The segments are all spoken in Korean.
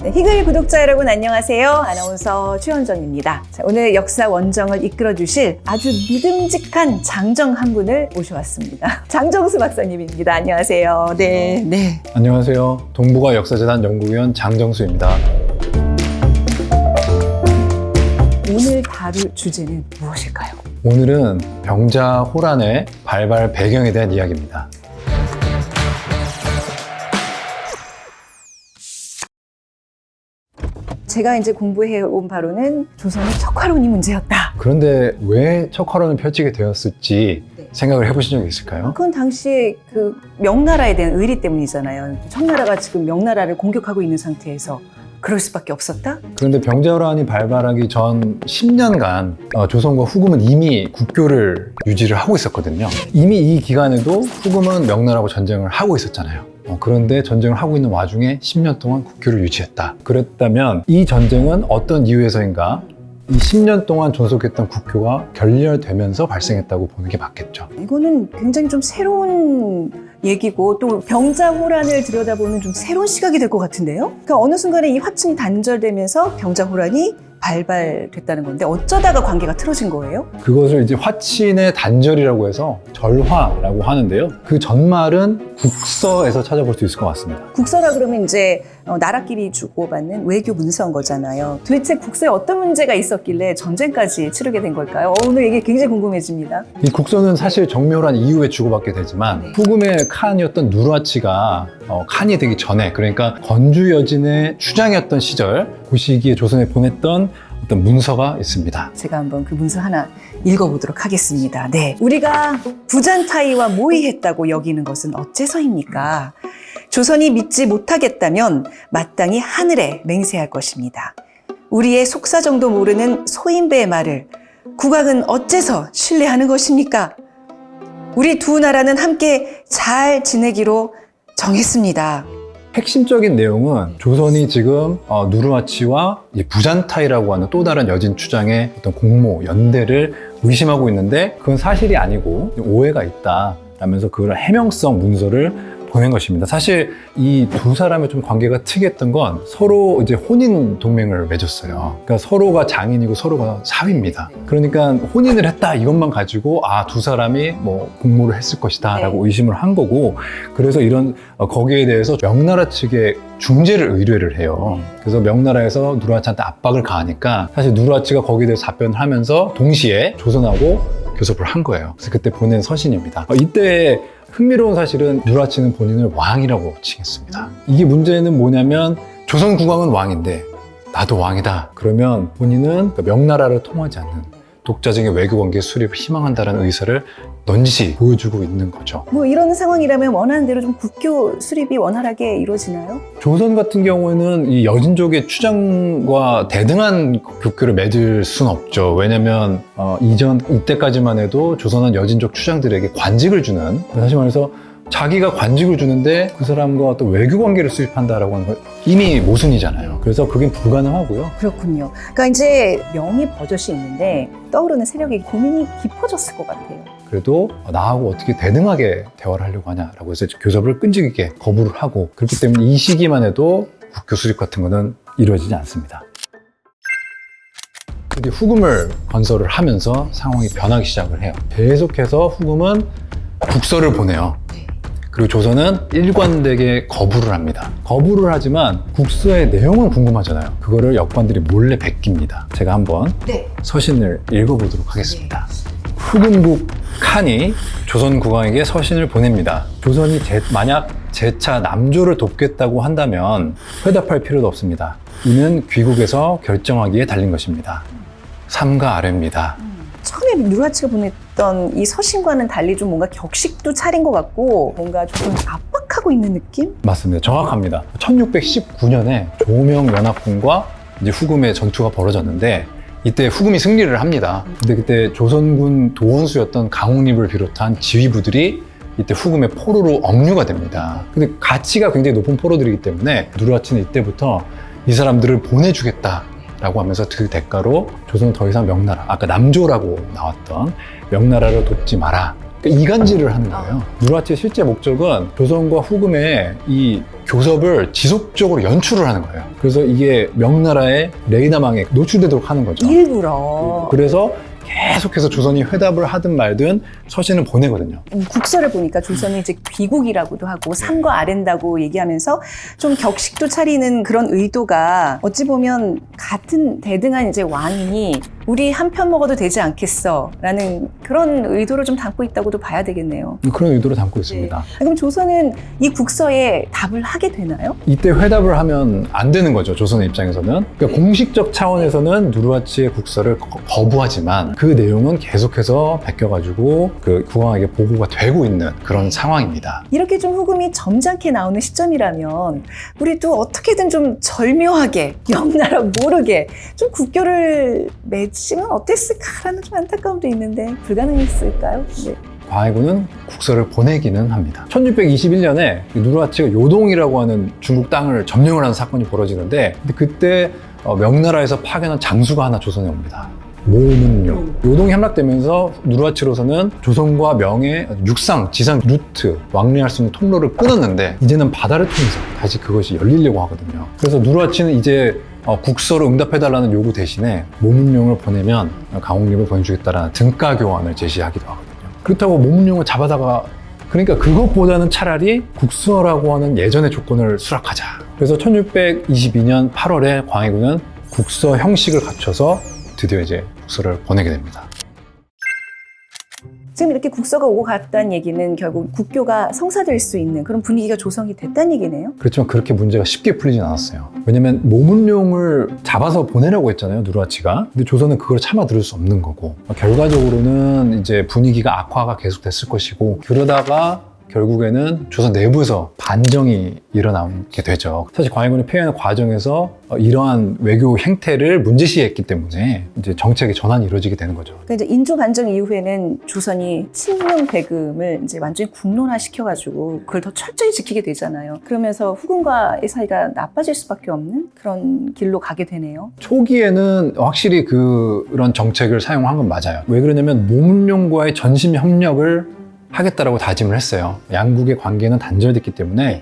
네, 희글 구독자 여러분 안녕하세요. 아나운서 최원정입니다. 자, 오늘 역사 원정을 이끌어 주실 아주 믿음직한 장정 한 분을 모셔왔습니다. 장정수 박사님입니다. 안녕하세요. 네. 안녕하세요. 동북아 역사재단 연구위원 장정수입니다. 오늘 다룰 주제는 무엇일까요? 오늘은 병자 호란의 발발 배경에 대한 이야기입니다. 제가 이제 공부해온 바로는 조선의 척화론이 문제였다. 그런데 왜 척화론을 펼치게 되었을지 생각을 해보신 적이 있을까요? 그건 당시에 그 명나라에 대한 의리 때문이잖아요. 청나라가 지금 명나라를 공격하고 있는 상태에서 그럴 수밖에 없었다? 그런데 병자호란이 발발하기 전 10년간 조선과 후금은 이미 국교를 유지를 하고 있었거든요. 이미 이 기간에도 후금은 명나라하고 전쟁을 하고 있었잖아요. 그런데 전쟁을 하고 있는 와중에 10년 동안 국교를 유지했다. 그랬다면 이 전쟁은 어떤 이유에서인가? 이 10년 동안 존속했던 국교가 결렬되면서 발생했다고 보는 게 맞겠죠. 이거는 굉장히 좀 새로운 얘기고 또 병자호란을 들여다보는 좀 새로운 시각이 될 것 같은데요? 그러니까 어느 순간에 이 화친이 단절되면서 병자호란이 발발됐다는 건데 어쩌다가 관계가 틀어진 거예요? 그것을 이제 화친의 단절이라고 해서 절화라고 하는데요. 그 전말은 국서에서 찾아볼 수 있을 것 같습니다. 국서라 그러면 이제 나라끼리 주고받는 외교 문서인 거잖아요. 도대체 국서에 어떤 문제가 있었길래 전쟁까지 치르게 된 걸까요? 오늘 이게 굉장히 궁금해집니다. 이 국서는 사실 정묘란 이후에 주고받게 되지만 후금의 칸이었던 누르하치가 칸이 되기 전에, 그러니까 건주 여진의 추장이었던 시절 그 시기에 조선에 보냈던 어떤 문서가 있습니다. 제가 한번 그 문서 하나 읽어보도록 하겠습니다. 네, 우리가 부잔타이와 모의했다고 여기는 것은 어째서입니까? 조선이 믿지 못하겠다면 마땅히 하늘에 맹세할 것입니다. 우리의 속사정도 모르는 소인배의 말을 국왕은 어째서 신뢰하는 것입니까? 우리 두 나라는 함께 잘 지내기로 정했습니다. 핵심적인 내용은 조선이 지금 누르하치와 부잔타이라고 하는 또 다른 여진 추장의 어떤 공모, 연대를 의심하고 있는데 그건 사실이 아니고 오해가 있다라면서 그걸 해명성 문서를 보낸 것입니다. 사실 이 두 사람의 좀 관계가 특이했던 건 서로 이제 혼인 동맹을 맺었어요. 그러니까 서로가 장인이고 서로가 사위입니다. 그러니까 혼인을 했다 이것만 가지고 두 사람이 뭐 공모를 했을 것이다 라고 의심을 한 거고, 그래서 이런 거기에 대해서 명나라 측에 중재를 의뢰를 해요. 그래서 명나라에서 누르하치한테 압박을 가하니까 사실 누르하치가 거기에 대해서 답변을 하면서 동시에 조선하고 교섭을 한 거예요. 그래서 그때 보낸 서신입니다. 이때 흥미로운 사실은 누르하치는 본인을 왕이라고 칭했습니다. 이게 문제는 뭐냐면 조선 국왕은 왕인데 나도 왕이다. 그러면 본인은 명나라를 통하지 않는 독자적인 외교관계 수립을 희망한다는 의사를 넌지시 보여주고 있는 거죠. 뭐 이런 상황이라면 원하는 대로 좀 국교 수립이 원활하게 이루어지나요? 조선 같은 경우에는 이 여진족의 추장과 대등한 국교를 맺을 수는 없죠. 왜냐면 이때까지만 해도 조선은 여진족 추장들에게 관직을 주는, 다시 말해서 자기가 관직을 주는데 그 사람과 어떤 외교 관계를 수립한다라고 하는 건 이미 모순이잖아요. 그래서 그게 불가능하고요. 그렇군요. 그러니까 이제 명의 버젓이 있는데 떠오르는 세력이 고민이 깊어졌을 것 같아요. 그래도 나하고 어떻게 대등하게 대화를 하려고 하냐라고 해서 교섭을 끈질기게 거부를 하고, 그렇기 때문에 이 시기만 해도 국교 수립 같은 거는 이루어지지 않습니다. 근데 후금을 건설을 하면서 상황이 변하기 시작을 해요. 계속해서 후금은 국서를 보내요. 그리고 조선은 일관되게 거부를 합니다. 거부를 하지만 국서의 내용은 궁금하잖아요. 그거를 역관들이 몰래 베낍니다. 제가 한번 서신을 읽어보도록 하겠습니다. 후금국 칸이 조선 국왕에게 서신을 보냅니다. 조선이 만약 재차 남조를 돕겠다고 한다면 회답할 필요도 없습니다. 이는 귀국에서 결정하기에 달린 것입니다. 삼가 아래입니다. 처음에 누르하치가 보냈던 이 서신과는 달리 좀 뭔가 격식도 차린 것 같고 뭔가 조금 압박하고 있는 느낌? 맞습니다. 정확합니다. 1619년에 조명연합군과 이제 후금의 전투가 벌어졌는데 이때 후금이 승리를 합니다. 근데 그때 조선군 도원수였던 강홍립을 비롯한 지휘부들이 이때 후금의 포로로 억류가 됩니다. 근데 가치가 굉장히 높은 포로들이기 때문에 누르하치는 이때부터 이 사람들을 보내주겠다 라고 하면서 그 대가로 조선은 더 이상 명나라, 아까 남조라고 나왔던 명나라를 돕지 마라 그러니까 이간질을 하는 거예요. 누르하치의 실제 목적은 조선과 후금의 이 교섭을 지속적으로 연출을 하는 거예요. 그래서 이게 명나라의 레이더망에 노출되도록 하는 거죠. 일부러. 그래서 계속해서 조선이 회답을 하든 말든 서신을 보내거든요. 국서를 보니까 조선이 이제 귀국이라고도 하고 삼거 아랜다고 얘기하면서 좀 격식도 차리는 그런 의도가 어찌 보면 같은 대등한 이제 왕이니 우리 한 편 먹어도 되지 않겠어 라는 그런 의도를 좀 담고 있다고도 봐야 되겠네요. 그런 의도를 담고 있습니다. 그럼 조선은 이 국서에 답을 하게 되나요? 이때 회답을 하면 안 되는 거죠, 조선의 입장에서는. 그러니까 공식적 차원에서는 누르하치의 국서를 거부하지만 그 내용은 계속해서 베껴가지고 그 국왕에게 보고가 되고 있는 그런 상황입니다. 이렇게 좀 후금이 점잖게 나오는 시점이라면 우리도 어떻게든 좀 절묘하게 명나라 모르게 좀 국교를 맺으면 어땠을까라는 좀 안타까움도 있는데 불가능했을까요? 네. 광해군은 국서를 보내기는 합니다. 1621년에 누르하치가 요동이라고 하는 중국 땅을 점령을 하는 사건이 벌어지는데 그때 명나라에서 파견한 장수가 하나 조선에 옵니다. 모문룡. 요동이 함락되면서 누르하치로서는 조선과 명의 육상, 지상 루트, 왕래할 수 있는 통로를 끊었는데 이제는 바다를 통해서 다시 그것이 열리려고 하거든요. 그래서 누르하치는 이제 국서로 응답해달라는 요구 대신에 모문룡을 보내면 강홍립을 보내주겠다라는 등가 교환을 제시하기도 하거든요. 그렇다고 모문룡을 잡아다가 그러니까 그것보다는 차라리 국서라고 하는 예전의 조건을 수락하자. 그래서 1622년 8월에 광해군은 국서 형식을 갖춰서 드디어 이제 국서를 보내게 됩니다. 지금 이렇게 국서가 오고 갔다는 얘기는 결국 국교가 성사될 수 있는 그런 분위기가 조성이 됐다는 얘기네요. 그렇지만 그렇게 문제가 쉽게 풀리진 않았어요. 왜냐면 모문룡을 잡아서 보내려고 했잖아요, 누르하치가. 근데 조선은 그걸 참아 들을 수 없는 거고 결과적으로는 이제 분위기가 악화가 계속됐을 것이고 그러다가 결국에는 조선 내부에서 반정이 일어나게 되죠. 사실 광해군이 폐위하는 과정에서 이러한 외교 행태를 문제시했기 때문에 이제 정책의 전환이 이루어지게 되는 거죠. 그러니까 이제 인조 반정 이후에는 조선이 친명 대금을 이제 완전히 국론화 시켜가지고 그걸 더 철저히 지키게 되잖아요. 그러면서 후금과의 사이가 나빠질 수밖에 없는 그런 길로 가게 되네요. 초기에는 확실히 그런 정책을 사용한 건 맞아요. 왜 그러냐면 모문룡과의 전심 협력을 하겠다라고 다짐을 했어요. 양국의 관계는 단절됐기 때문에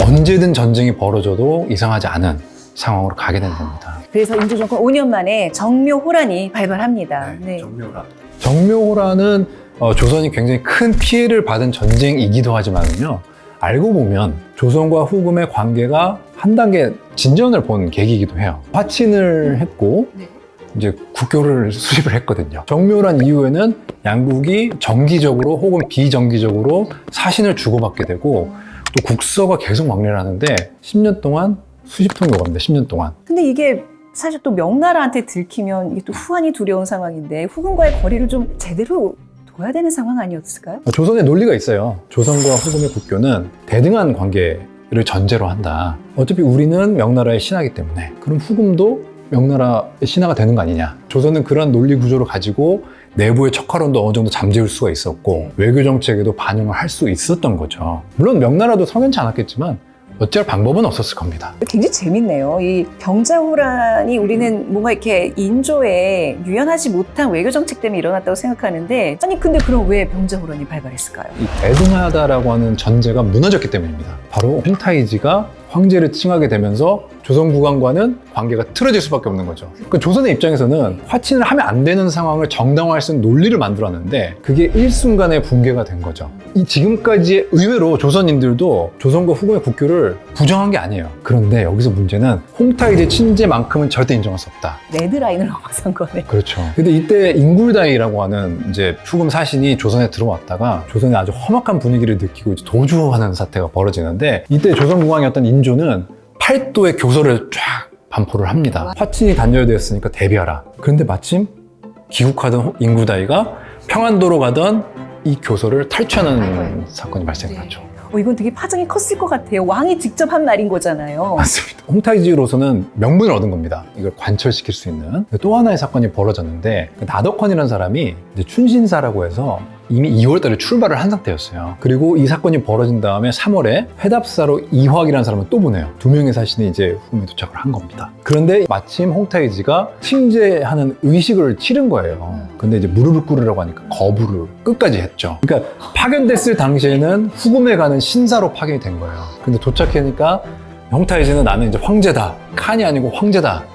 언제든 전쟁이 벌어져도 이상하지 않은 상황으로 가게 된 겁니다. 그래서 인조 정권 5년 만에 정묘호란이 발발합니다. 네. 정묘호란은 조선이 굉장히 큰 피해를 받은 전쟁이기도 하지만요. 알고 보면 조선과 후금의 관계가 한 단계 진전을 본 계기이기도 해요. 화친을 했고 이제 국교를 수립을 했거든요. 정묘호란 이후에는 양국이 정기적으로 혹은 비정기적으로 사신을 주고받게 되고 또 국서가 계속 왕래를 하는데 10년 동안 수십 통이 오갑니다. 10년 동안. 근데 이게 사실 또 명나라한테 들키면 이게 또 후환이 두려운 상황인데 후금과의 거리를 좀 제대로 둬야 되는 상황 아니었을까요? 조선의 논리가 있어요. 조선과 후금의 국교는 대등한 관계를 전제로 한다. 어차피 우리는 명나라의 신하이기 때문에 그럼 후금도 명나라의 신하가 되는 거 아니냐. 조선은 그런 논리 구조를 가지고 내부의 척화론도 어느 정도 잠재울 수가 있었고 외교 정책에도 반영을 할 수 있었던 거죠. 물론 명나라도 성연치 않았겠지만 어찌할 방법은 없었을 겁니다. 굉장히 재밌네요. 이 병자호란이 우리는 뭔가 이렇게 인조에 유연하지 못한 외교 정책 때문에 일어났다고 생각하는데 아니 근데 그럼 왜 병자호란이 발발했을까요? 이 대등하다라고 하는 전제가 무너졌기 때문입니다. 바로 홍타이지가 황제를 칭하게 되면서 조선 국왕과는 관계가 틀어질 수밖에 없는 거죠. 그러니까 조선의 입장에서는 화친을 하면 안 되는 상황을 정당화할 수 있는 논리를 만들었는데 그게 일순간에 붕괴가 된 거죠. 이 지금까지 의외로 조선인들도 조선과 후금의 국교를 부정한 게 아니에요. 그런데 여기서 문제는 홍타이지 친제만큼은 절대 인정할 수 없다. 레드라인을 넘어선 거네. 그렇죠. 근데 이때 인굴다이라고 하는 이제 후금 사신이 조선에 들어왔다가 조선에 아주 험악한 분위기를 느끼고 이제 도주하는 사태가 벌어지는데 이때 조선 국왕이었던 인조는 8도의 교서를 쫙 반포를 합니다. 화친이 단절되었으니까 대비하라. 그런데 마침 귀국하던 인구다이가 평안도로 가던 이 교서를 탈취하는 사건이 발생하죠. 이건 되게 파장이 컸을 것 같아요. 왕이 직접 한 말인 거잖아요. 맞습니다. 홍타이지로서는 명분을 얻은 겁니다. 이걸 관철시킬 수 있는. 또 하나의 사건이 벌어졌는데 나덕헌이라는 사람이 이제 춘신사라고 해서 이미 2월 달에 출발을 한 상태였어요. 그리고 이 사건이 벌어진 다음에 3월에 회답사로 이화학이라는 사람을 또 보내요. 2명의 사신이 이제 후임에 도착을 한 겁니다. 그런데 마침 홍타이지가 칭제하는 의식을 치른 거예요. 근데 이제 무릎을 꿇으라고 하니까 거부를 끝까지 했죠. 그러니까 파견됐을 당시에는 후금에 가는 신사로 파견이 된 거예요. 근데 도착하니까 홍타이지는 나는 이제 황제다. 칸이 아니고 황제다.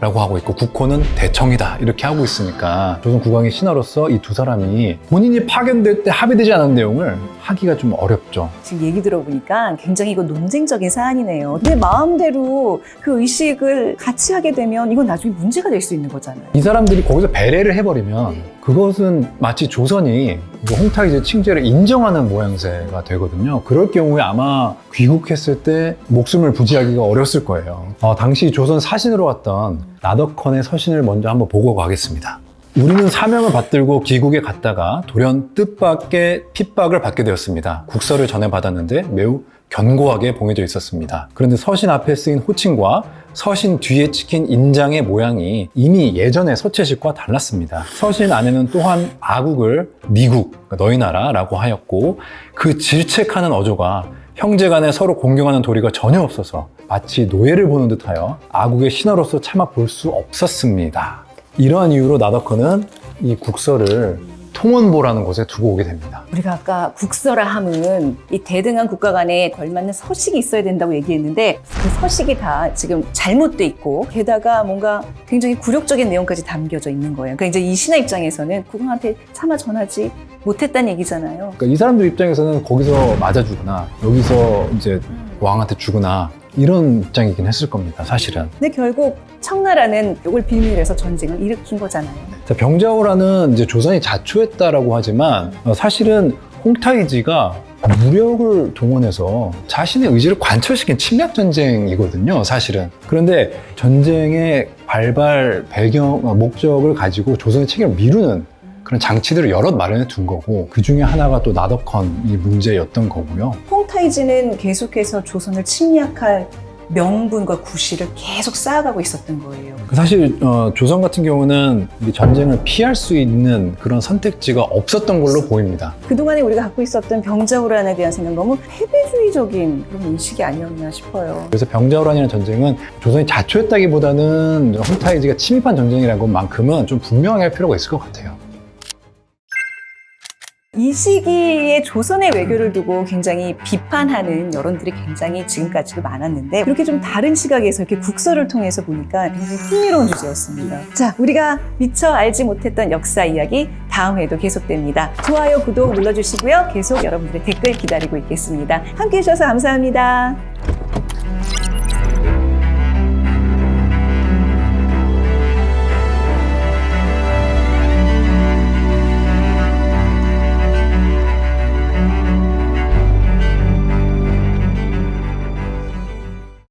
라고 하고 있고 국호는 대청이다 이렇게 하고 있으니까 조선 국왕의 신하로서 이 두 사람이 본인이 파견될 때 합의되지 않은 내용을 하기가 좀 어렵죠. 지금 얘기 들어보니까 굉장히 이거 논쟁적인 사안이네요. 내 마음대로 그 의식을 같이 하게 되면 이건 나중에 문제가 될 수 있는 거잖아요. 이 사람들이 거기서 배례를 해버리면 그것은 마치 조선이 홍타이제 칭제를 인정하는 모양새가 되거든요. 그럴 경우에 아마 귀국했을 때 목숨을 부지하기가 어렸을 거예요. 당시 조선 사신으로 왔던 나덕헌의 서신을 먼저 한번 보고 가겠습니다. 우리는 사명을 받들고 귀국에 갔다가 돌연 뜻밖의 핍박을 받게 되었습니다. 국서를 전해받았는데 매우 견고하게 봉해져 있었습니다. 그런데 서신 앞에 쓰인 호칭과 서신 뒤에 찍힌 인장의 모양이 이미 예전의 서체식과 달랐습니다. 서신 안에는 또한 아국을 미국, 그러니까 너희 나라라고 하였고 그 질책하는 어조가 형제간에 서로 공경하는 도리가 전혀 없어서 마치 노예를 보는 듯하여 아국의 신하로서 차마 볼 수 없었습니다. 이러한 이유로 나덕헌은 이 국서를 통원보라는 곳에 두고 오게 됩니다. 우리가 아까 국서라 함은 이 대등한 국가 간에 걸맞는 서식이 있어야 된다고 얘기했는데 그 서식이 다 지금 잘못돼 있고 게다가 뭔가 굉장히 굴욕적인 내용까지 담겨져 있는 거예요. 그러니까 이제 이 신하 입장에서는 국왕한테 차마 전하지 못했다는 얘기잖아요. 그러니까 이 사람들 입장에서는 거기서 맞아 주거나 여기서 이제 왕한테 주거나 이런 입장이긴 했을 겁니다, 사실은. 근데 결국 청나라는 이걸 빌미로 해서 전쟁을 일으킨 거잖아요. 자, 병자호란은 이제 조선이 자초했다라고 하지만 사실은 홍타이지가 무력을 동원해서 자신의 의지를 관철시킨 침략 전쟁이거든요, 사실은. 그런데 전쟁의 발발 배경 목적을 가지고 조선의 책임을 미루는 그런 장치들을 여럿 마련해 둔 거고 그 중에 하나가 또 나덕헌이 문제였던 거고요. 홍타이지는 계속해서 조선을 침략할 명분과 구실을 계속 쌓아가고 있었던 거예요. 사실 조선 같은 경우는 이 전쟁을 피할 수 있는 그런 선택지가 없었던 걸로 보입니다. 그동안에 우리가 갖고 있었던 병자호란에 대한 생각 너무 패배주의적인 그런 인식이 아니었나 싶어요. 그래서 병자호란이라는 전쟁은 조선이 자초했다기보다는 홍타이지가 침입한 전쟁이라는 것만큼은 좀 분명하게 할 필요가 있을 것 같아요. 이 시기에 조선의 외교를 두고 굉장히 비판하는 여론들이 굉장히 지금까지도 많았는데 이렇게 좀 다른 시각에서 이렇게 국서를 통해서 보니까 굉장히 흥미로운 주제였습니다. 자, 우리가 미처 알지 못했던 역사 이야기 다음 회도 계속됩니다. 좋아요, 구독 눌러주시고요. 계속 여러분들의 댓글 기다리고 있겠습니다. 함께해 주셔서 감사합니다.